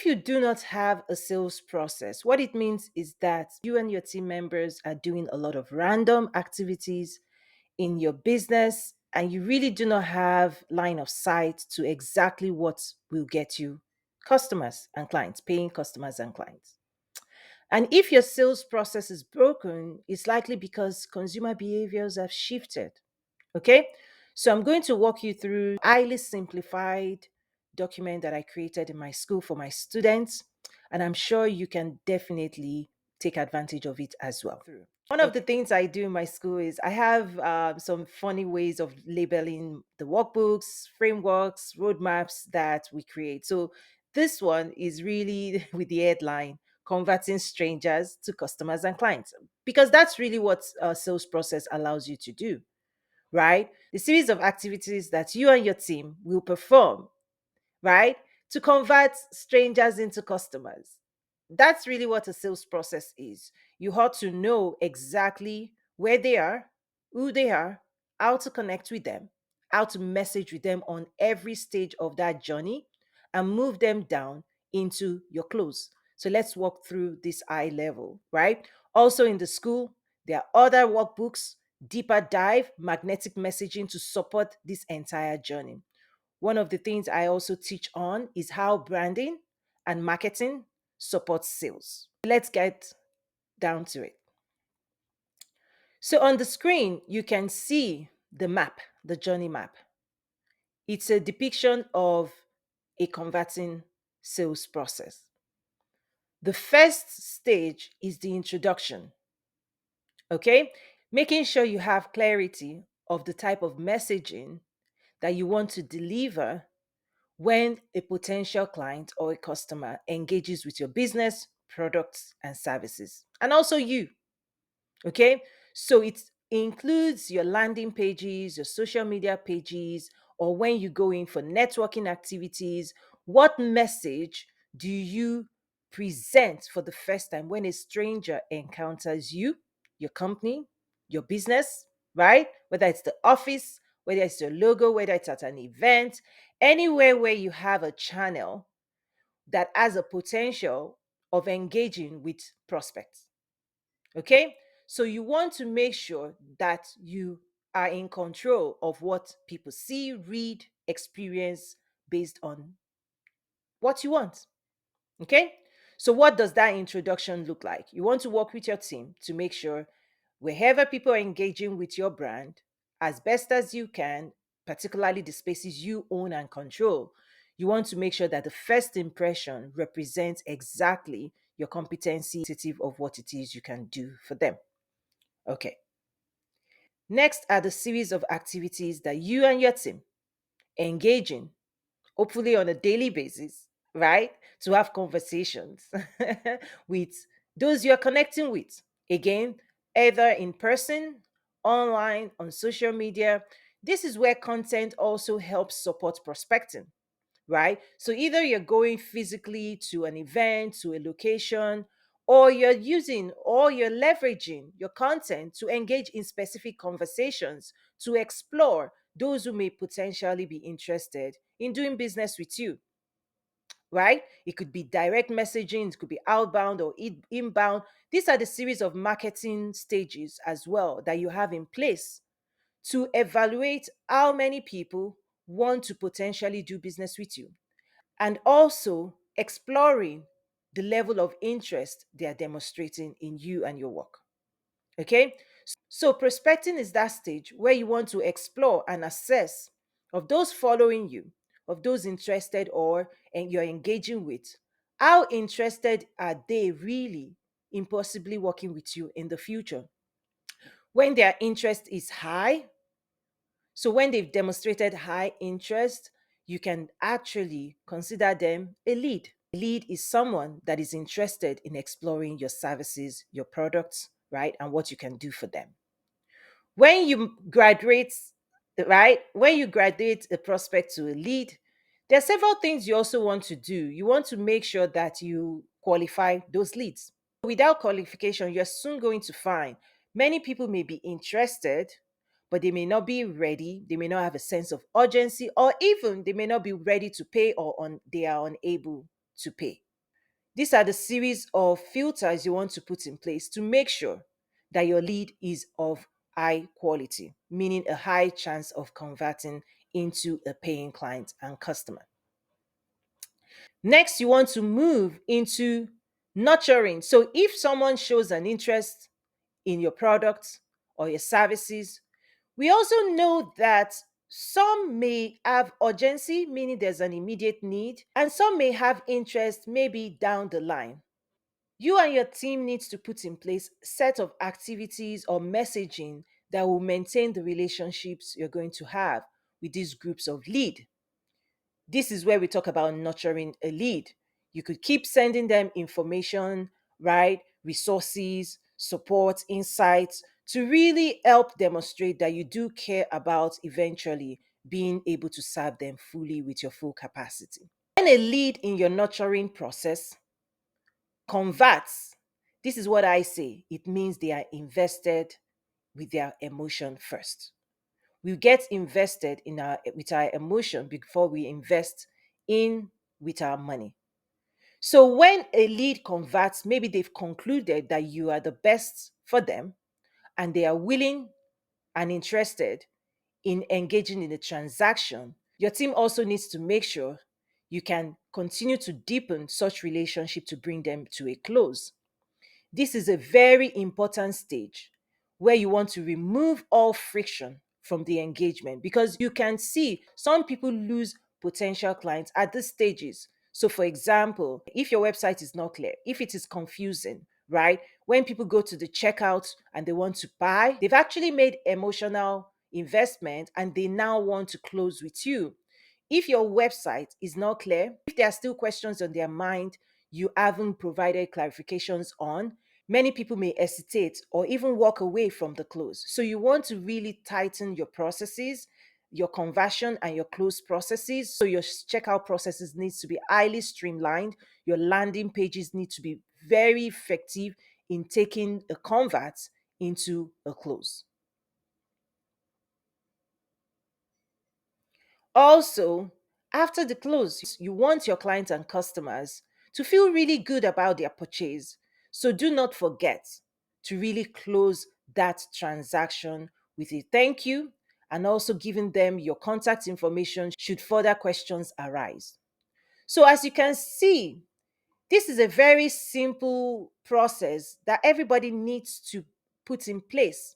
if you do not have a sales process, what it means is that you and your team members are doing a lot of random activities in your business and you really do not have line of sight to exactly what will get you customers and clients, paying customers and clients. And if your sales process is broken, it's likely because consumer behaviors have shifted. Okay. So I'm going to walk you through a highly simplified document that I created in my school for my students. And I'm sure you can definitely take advantage of it as well. One of the things I do in my school is I have some funny ways of labeling the workbooks, frameworks, roadmaps that we create. So this one is really with the headline converting strangers to customers and clients, because that's really what a sales process allows you to do, right? The series of activities that you and your team will perform, right? To convert strangers into customers. That's really what a sales process is. You ought to know exactly where they are, who they are, how to connect with them, how to message with them on every stage of that journey, and move them down into your close. So let's walk through this eye level, right? Also in the school, there are other workbooks, deeper dive, magnetic messaging to support this entire journey. One of the things I also teach on is how branding and marketing supports sales. Let's get down to it. So on the screen, you can see the map, the journey map. It's a depiction of a converting sales process. The first stage is the introduction, okay? Making sure you have clarity of the type of messaging that you want to deliver when a potential client or a customer engages with your business, products, and services, and also you. Okay. So it includes your landing pages, your social media pages, or when you go in for networking activities. What message do you present for the first time when a stranger encounters you, your company, your business, right? Whether it's the office, whether it's your logo, whether it's at an event, anywhere where you have a channel that has a potential of engaging with prospects. Okay. So you want to make sure that you are in control of what people see, read, experience based on what you want. Okay. So, what does that introduction look like? You want to work with your team to make sure wherever people are engaging with your brand, as best as you can, particularly the spaces you own and control, you want to make sure that the first impression represents exactly your competency of what it is you can do for them. Okay. Next are the series of activities that you and your team engage in, hopefully on a daily basis, right? To have conversations with those you're connecting with. Again, either in person, online, on social media. This is where content also helps support prospecting, right? So either you're going physically to an event, to a location, or you're using or you're leveraging your content to engage in specific conversations to explore those who may potentially be interested in doing business with you, right? It could be direct messaging, it could be outbound or inbound. These are the series of marketing stages as well that you have in place to evaluate how many people want to potentially do business with you, and also exploring the level of interest they are demonstrating in you and your work. Okay. So prospecting is that stage where you want to explore and assess of those following you, of those interested or and you're engaging with. How interested are they really in possibly working with you in the future? When their interest is high, so when they've demonstrated high interest, you can actually consider them a lead. A lead is someone that is interested in exploring your services, your products, right? And what you can do for them. When you graduate, right? When you graduate a prospect to a lead, there are several things you also want to do. You want to make sure that you qualify those leads. Without qualification, you're soon going to find many people may be interested, but they may not be ready. They may not have a sense of urgency, or even they may not be ready to pay, or they are unable to pay. These are the series of filters you want to put in place to make sure that your lead is of high quality, meaning a high chance of converting into a paying client and customer. Next, you want to move into nurturing. So if someone shows an interest in your product or your services, we also know that some may have urgency, meaning there's an immediate need, and some may have interest maybe down the line. You and your team needs to put in place a set of activities or messaging that will maintain the relationships you're going to have with these groups of lead. This is where we talk about nurturing a lead. You could keep sending them information, right? Resources, support, insights to really help demonstrate that you do care about eventually being able to serve them fully with your full capacity. When a lead in your nurturing process converts, this is what I say it means they are invested with their emotion first. We get invested in our with our emotion before we invest in with our money. So when a lead converts, maybe they've concluded that you are the best for them and they are willing and interested in engaging in a transaction, your team also needs to make sure you can continue to deepen such relationship to bring them to a close. This is a very important stage where you want to remove all friction from the engagement because you can see some people lose potential clients at these stages. So, for example, if your website is not clear, if it is confusing, right? When people go to the checkout and they want to buy, they've actually made emotional investment and they now want to close with you. If your website is not clear, if there are still questions on their mind you haven't provided clarifications on, many people may hesitate or even walk away from the close. So you want to really tighten your processes, your conversion and your close processes. So your checkout processes needs to be highly streamlined. Your landing pages need to be very effective in taking a convert into a close. Also, after the close, you want your clients and customers to feel really good about their purchase. So do not forget to really close that transaction with a thank you and also giving them your contact information should further questions arise. So, as you can see, this is a very simple process that everybody needs to put in place.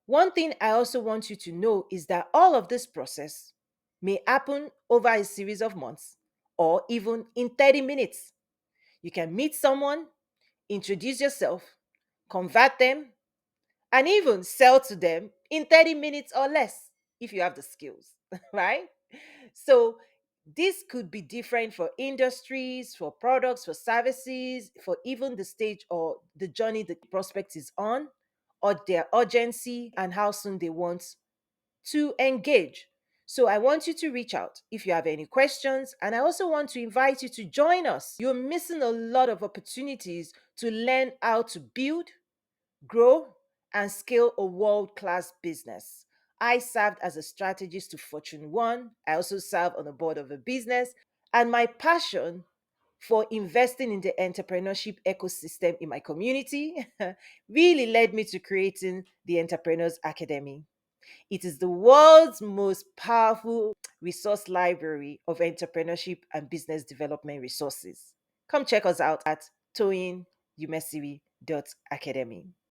One thing I also want you to know is that all of this process may happen over a series of months or even in 30 minutes. You can meet someone, introduce yourself, convert them, and even sell to them in 30 minutes or less if you have the skills, right? So, this could be different for industries, for products, for services, for even the stage or the journey the prospect is on, or their urgency and how soon they want to engage. So I want you to reach out if you have any questions. And I also want to invite you to join us. You're missing a lot of opportunities to learn how to build, grow, and scale a world class business. I served as a strategist to Fortune 1. I also serve on the board of a business. And my passion for investing in the entrepreneurship ecosystem in my community really led me to creating the Entrepreneurs Academy. It is the world's most powerful resource library of entrepreneurship and business development resources. Come check us out at toyinumesiri.academy.